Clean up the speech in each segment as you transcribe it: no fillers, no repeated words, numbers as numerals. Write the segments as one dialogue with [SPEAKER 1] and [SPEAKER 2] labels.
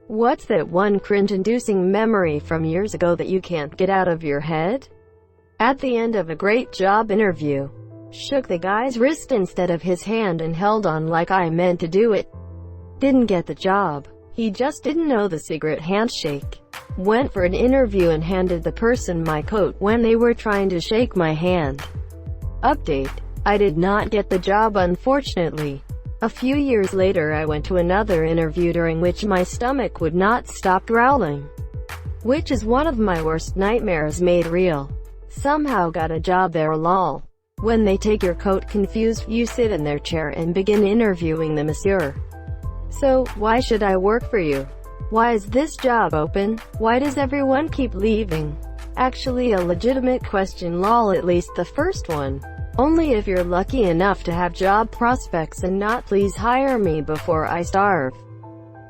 [SPEAKER 1] What's that one cringe-inducing memory from years ago that you can't get out of your head? At the end of a great job interview, shook the guy's wrist instead of his hand and held on like I meant to do it. Didn't get the job. He just didn't know the secret handshake. Went for an interview and handed the person my coat when they were trying to shake my hand. Update: I did not get the job, unfortunately. A few years later I went to another interview during which my stomach would not stop growling, which is one of my worst nightmares made real. Somehow got a job there, lol. When they take your coat confused, you sit in their chair and begin interviewing the monsieur. So, why should I work for you? Why is this job open? Why does everyone keep leaving? Actually a legitimate question, lol, at least the first one. Only if you're lucky enough to have job prospects and not please hire me before I starve.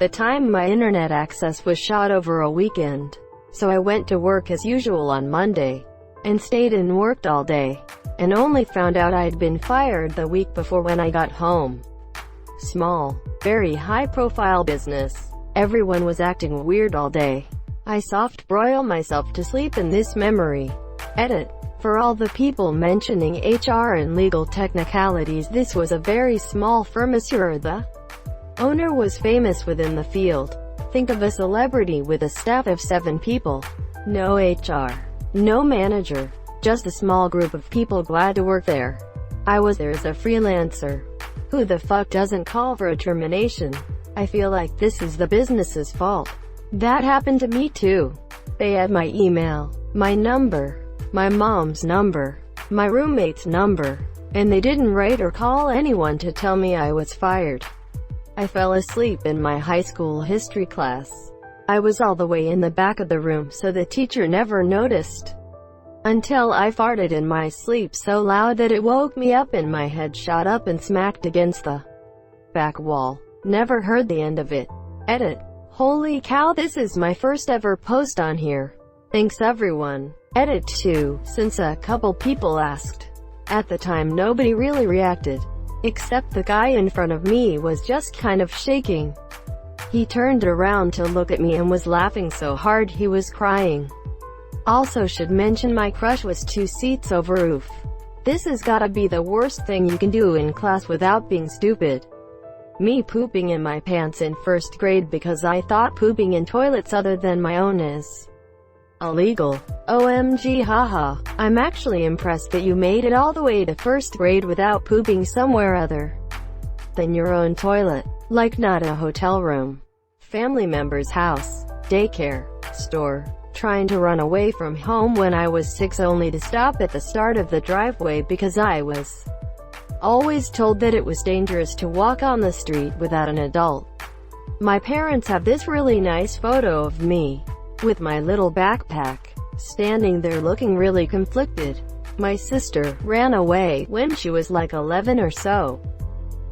[SPEAKER 1] The time my internet access was shot over a weekend. So I went to work as usual on Monday, and stayed and worked all day, and only found out I'd been fired the week before when I got home. Small, very high-profile business. Everyone was acting weird all day. I soft-broil myself to sleep in this memory. Edit. For all the people mentioning HR and legal technicalities, this was a very small firm. Monsieur, the owner, was famous within the field. Think of a celebrity with a staff of 7 people. No HR. No manager. Just a small group of people glad to work there. I was there as a freelancer. Who the fuck doesn't call for a termination? I feel like this is the business's fault. That happened to me too. They had my email, my number, my mom's number, my roommate's number, and they didn't write or call anyone to tell me I was fired. I fell asleep in my high school history class. I was all the way in the back of the room, so the teacher never noticed. Until I farted in my sleep so loud that it woke me up and my head shot up and smacked against the back wall. Never heard the end of it. Edit. Holy cow, this is my first ever post on here. Thanks everyone. Edit 2. Since a couple people asked. At the time nobody really reacted. Except the guy in front of me was just kind of shaking. He turned around to look at me and was laughing so hard he was crying. Also should mention my crush was 2 seats over. Oof. This has gotta be the worst thing you can do in class without being stupid. Me pooping in my pants in 1st grade because I thought pooping in toilets other than my own is illegal. OMG, haha. I'm actually impressed that you made it all the way to 1st grade without pooping somewhere other than your own toilet. Like not a hotel room, family member's house, daycare, store. Trying to run away from home when I was 6 only to stop at the start of the driveway because I was always told that it was dangerous to walk on the street without an adult. My parents have this really nice photo of me with my little backpack, standing there looking really conflicted. My sister ran away when she was like 11 or so.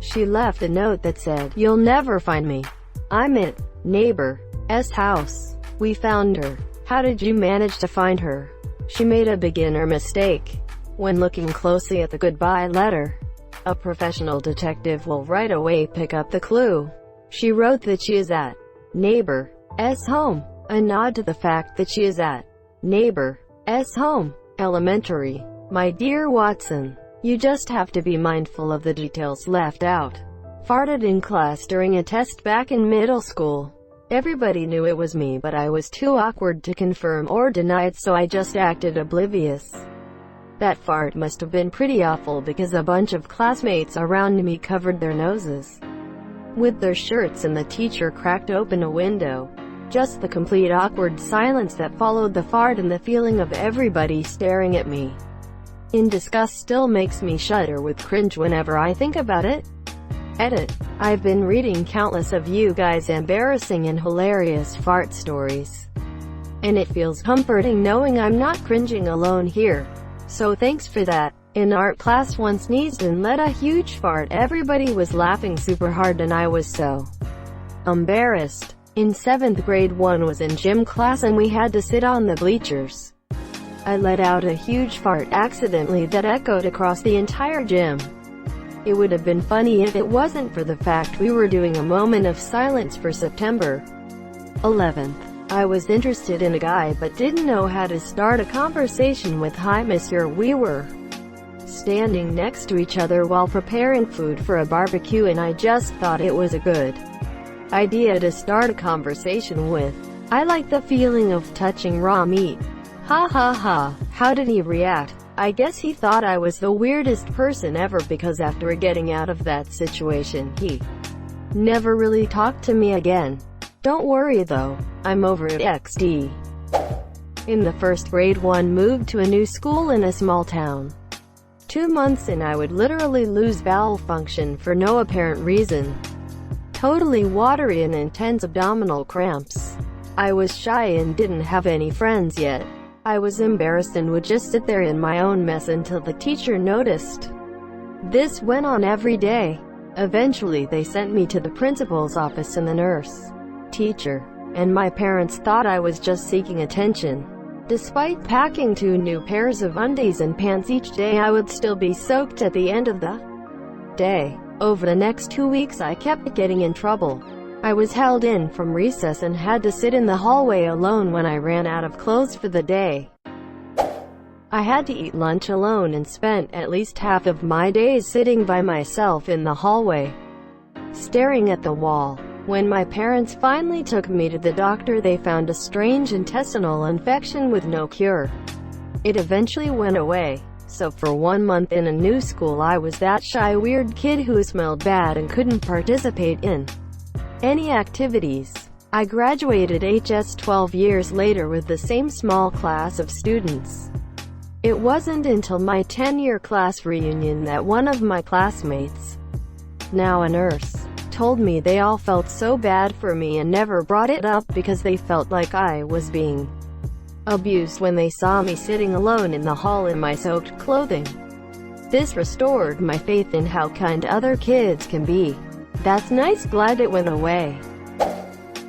[SPEAKER 1] She left a note that said, "You'll never find me. I'm at neighbor's house. We found her. How did you manage to find her?" She made a beginner mistake. When looking closely at the goodbye letter, a professional detective will right away pick up the clue. She wrote that she is at neighbor's home, a nod to the fact that she is at neighbor's home. Elementary. My dear Watson, you just have to be mindful of the details left out. Farted in class during a test back in middle school. Everybody knew it was me, but I was too awkward to confirm or deny it, so I just acted oblivious. That fart must have been pretty awful because a bunch of classmates around me covered their noses with their shirts and the teacher cracked open a window. Just the complete awkward silence that followed the fart and the feeling of everybody staring at me in disgust still makes me shudder with cringe whenever I think about it. Edit. I've been reading countless of you guys' embarrassing and hilarious fart stories, and it feels comforting knowing I'm not cringing alone here. So thanks for that. In art class one sneezed and let a huge fart. Everybody was laughing super hard and I was so embarrassed. In 7th grade one was in gym class and we had to sit on the bleachers. I let out a huge fart accidentally that echoed across the entire gym. It would have been funny if it wasn't for the fact we were doing a moment of silence for September 11th. I was interested in a guy but didn't know how to start a conversation with "Hi monsieur." We were standing next to each other while preparing food for a barbecue, and I just thought it was a good idea to start a conversation with. "I like the feeling of touching raw meat." Ha ha ha. How did he react? I guess he thought I was the weirdest person ever, because after getting out of that situation, he never really talked to me again. Don't worry though, I'm over it. XD. In the first grade, one moved to a new school in a small town. 2 months in, I would literally lose bowel function for no apparent reason. Totally watery and intense abdominal cramps. I was shy and didn't have any friends yet. I was embarrassed and would just sit there in my own mess until the teacher noticed. This went on every day. Eventually they sent me to the principal's office, and the nurse, teacher, and my parents thought I was just seeking attention. Despite packing 2 new pairs of undies and pants each day, I would still be soaked at the end of the day. Over the next 2 weeks, I kept getting in trouble. I was held in from recess and had to sit in the hallway alone when I ran out of clothes for the day. I had to eat lunch alone and spent at least half of my days sitting by myself in the hallway, staring at the wall. When my parents finally took me to the doctor, they found a strange intestinal infection with no cure. It eventually went away. So for 1 month in a new school, I was that shy weird kid who smelled bad and couldn't participate in any activities. I graduated HS 12 years later with the same small class of students. It wasn't until my 10-year class reunion that one of my classmates, now a nurse, told me they all felt so bad for me and never brought it up because they felt like I was being abused when they saw me sitting alone in the hall in my soaked clothing. This restored my faith in how kind other kids can be. That's nice, glad it went away.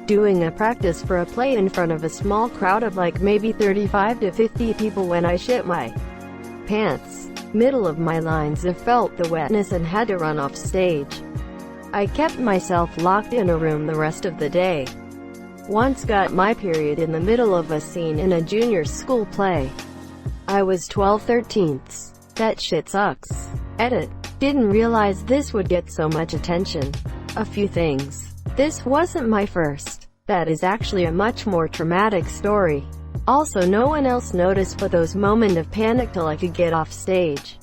[SPEAKER 1] Doing a practice for a play in front of a small crowd of like maybe 35 to 50 people when I shit my pants. Middle of my lines, I felt the wetness and had to run off stage. I kept myself locked in a room the rest of the day. Once got my period in the middle of a scene in a junior school play. I was 12/13. That shit sucks. Edit. Didn't realize this would get so much attention. A few things. This wasn't my first. That is actually a much more traumatic story. Also, no one else noticed but those moments of panic till I could get off stage.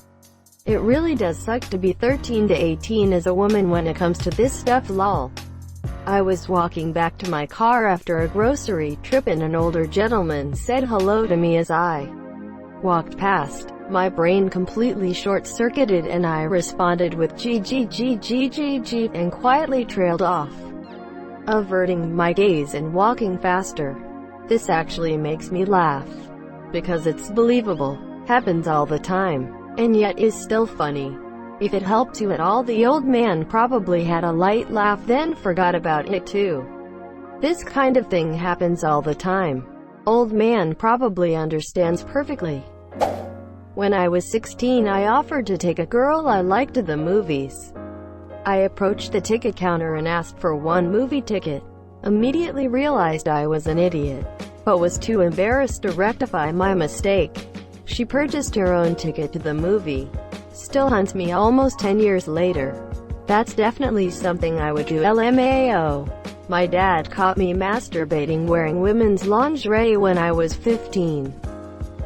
[SPEAKER 1] It really does suck to be 13 to 18 as a woman when it comes to this stuff, lol. I was walking back to my car after a grocery trip and an older gentleman said hello to me as I walked past. My brain completely short-circuited and I responded with G and quietly trailed off, averting my gaze and walking faster. This actually makes me laugh, because it's believable, happens all the time, and yet is still funny. If it helped you at all, the old man probably had a light laugh then forgot about it too. This kind of thing happens all the time. Old man probably understands perfectly. When I was 16, I offered to take a girl I liked to the movies. I approached the ticket counter and asked for 1 movie ticket. Immediately realized I was an idiot, but was too embarrassed to rectify my mistake. She purchased her own ticket to the movie. Still haunts me almost 10 years later. That's definitely something I would do. LMAO. My dad caught me masturbating wearing women's lingerie when I was 15.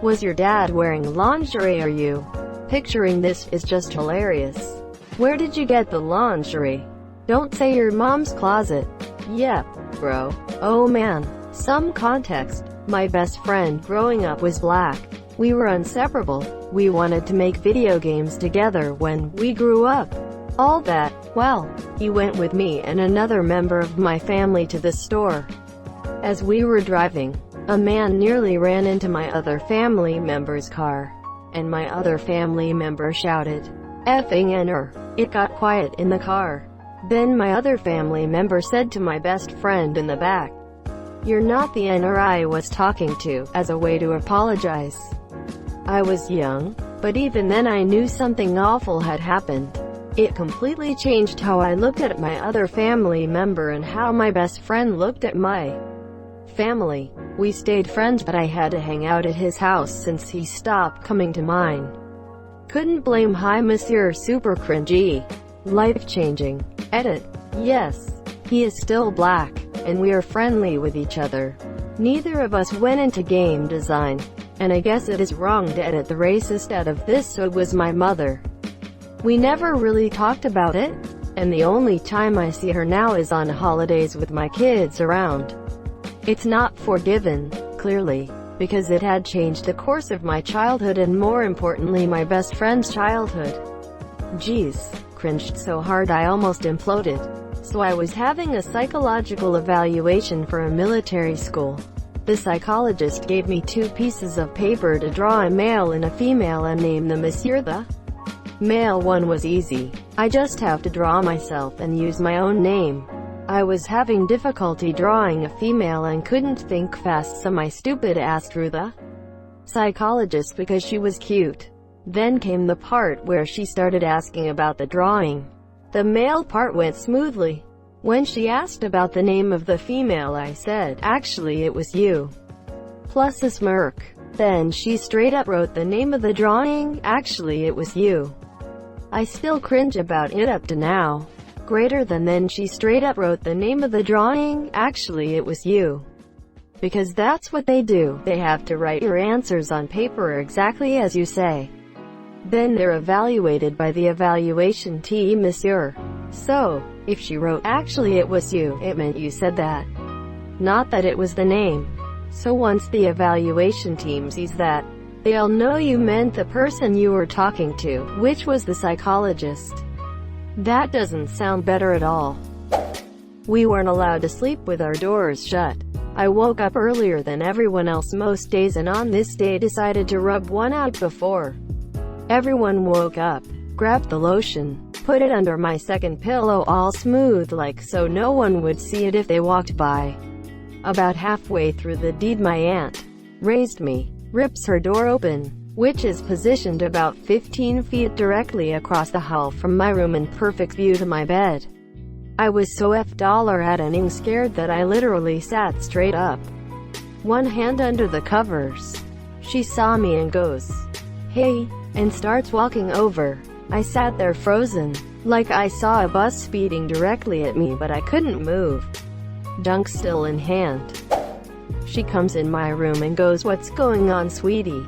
[SPEAKER 1] Was your dad wearing lingerie? Are you picturing this? Is just hilarious. Where did you get the lingerie? Don't say your mom's closet. Yep, bro. Oh man. Some context. My best friend growing up was black. We were inseparable. We wanted to make video games together when we grew up. All that. Well, he went with me and another member of my family to the store. As we were driving, a man nearly ran into my other family member's car, and my other family member shouted, "Effing N-er." It got quiet in the car. Then my other family member said to my best friend in the back, "You're not the N-er I was talking to," as a way to apologize. I was young, but even then I knew something awful had happened. It completely changed how I looked at my other family member and how my best friend looked at my family. We stayed friends, but I had to hang out at his house since he stopped coming to mine. Couldn't blame. Hi Monsieur, super cringy. Life-changing. Edit. Yes. He is still black, and we are friendly with each other. Neither of us went into game design. And I guess it is wrong to edit the racist out of this, so it was my mother. We never really talked about it, and the only time I see her now is on holidays with my kids around. It's not forgiven, clearly, because it had changed the course of my childhood and more importantly my best friend's childhood. Jeez, cringed so hard I almost imploded. So I was having a psychological evaluation for a military school. The psychologist gave me 2 pieces of paper to draw a male and a female and name them Monsieur. The male one was easy. I just have to draw myself and use my own name. I was having difficulty drawing a female and couldn't think fast, so my stupid ass drew the psychologist because she was cute. Then came the part where she started asking about the drawing. The male part went smoothly. When she asked about the name of the female, I said, actually it was you. Plus a smirk. Then she straight up wrote the name of the drawing, actually it was you. I still cringe about it up to now. Greater than then she straight up wrote the name of the drawing, actually it was you. Because that's what they do, they have to write your answers on paper exactly as you say. Then they're evaluated by the evaluation team, Monsieur. So, if she wrote, actually it was you, it meant you said that. Not that it was the name. So once the evaluation team sees that, they'll know you meant the person you were talking to, which was the psychologist. That doesn't sound better at all. We weren't allowed to sleep with our doors shut. I woke up earlier than everyone else most days, and on this day decided to rub one out before everyone woke up. Grabbed the lotion, put it under my second pillow all smooth like so no one would see it if they walked by. About halfway through the deed my aunt raised me, rips her door open, which is positioned about 15 feet directly across the hall from my room in perfect view to my bed. I was so f***ing scared that I literally sat straight up, one hand under the covers. She saw me and goes, "Hey," and starts walking over. I sat there frozen, like I saw a bus speeding directly at me, but I couldn't move. Dunk still in hand. She comes in my room and goes, "What's going on, sweetie?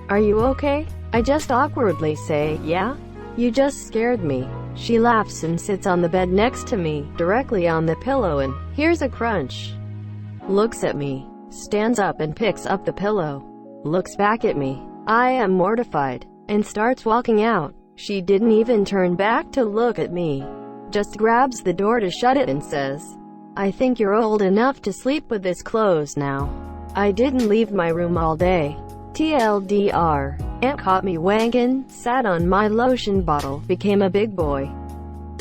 [SPEAKER 1] Are you okay?" I just awkwardly say, "Yeah? You just scared me." She laughs and sits on the bed next to me, directly on the pillow, and here's a crunch. Looks at me, stands up and picks up the pillow. Looks back at me. I am mortified, and starts walking out. She didn't even turn back to look at me. Just grabs the door to shut it and says, "I think you're old enough to sleep with this closed now." I didn't leave my room all day. TLDR. Aunt caught me wankin', sat on my lotion bottle, became a big boy.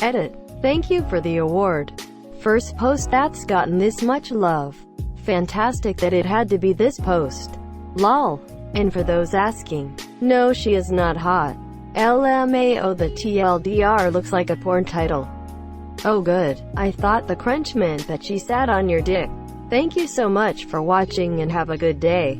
[SPEAKER 1] Edit. Thank you for the award. First post that's gotten this much love. Fantastic that it had to be this post. Lol. And for those asking, no, she is not hot. LMAO, the TLDR looks like a porn title. Oh good. I thought the crunch meant that she sat on your dick. Thank you so much for watching and have a good day.